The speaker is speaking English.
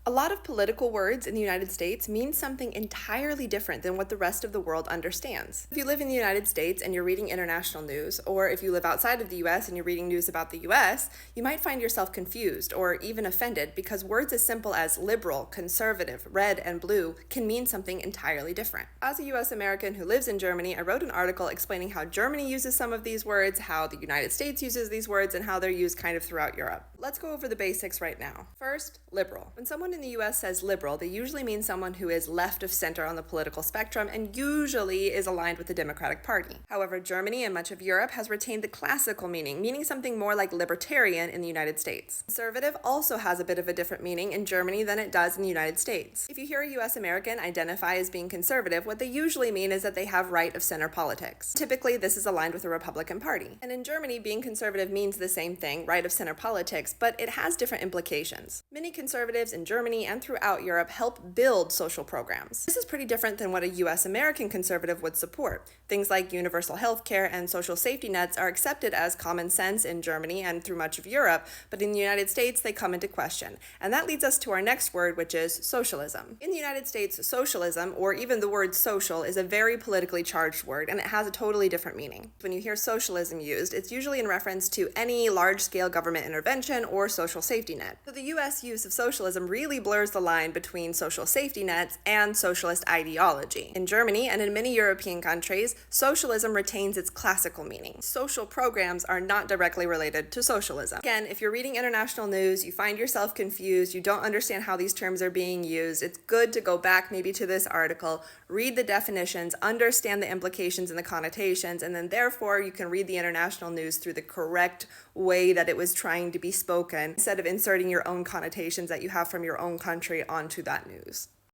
A lot of political words in the United States mean something entirely different than what the rest of the world understands. If you live in the United States and you're reading international news, or if you live outside of the US and you're reading news about the US, you might find yourself confused or even offended because words as simple as liberal, conservative, red, and blue can mean something entirely different. As a US American who lives in Germany, I wrote an article explaining how Germany uses some of these words, how the United States uses these words, and how they're used kind of throughout Europe. Let's go over the basics right now. First, liberal. When someone in the US says liberal, they usually mean someone who is left of center on the political spectrum and usually is aligned with the Democratic Party. However, Germany and much of Europe has retained the classical meaning something more like libertarian in the United States. Conservative also has a bit of a different meaning in Germany than it does in the United States. If you hear a US American identify as being conservative, what they usually mean is that they have right of center politics. Typically, this is aligned with the Republican Party. And in Germany, being conservative means the same thing, right of center politics, but it has different implications. Many conservatives in Germany and throughout Europe help build social programs. This is pretty different than what a US American conservative would support. Things like universal health care and social safety nets are accepted as common sense in Germany and through much of Europe, but in the United States they come into question. And that leads us to our next word, which is socialism. In the United States, socialism, or even the word social, is a very politically charged word, and it has a totally different meaning. When you hear socialism used, it's usually in reference to any large-scale government intervention or social safety net. So the US use of socialism really blurs the line between social safety nets and socialist ideology. In Germany and in many European countries, socialism retains its classical meaning. Social programs are not directly related to socialism. Again, if you're reading international news, you find yourself confused, you don't understand how these terms are being used, it's good to go back maybe to this article, read the definitions, understand the implications and the connotations, and then therefore you can read the international news through the correct way that it was trying to be spoken, instead of inserting your own connotations that you have from your own country onto that news.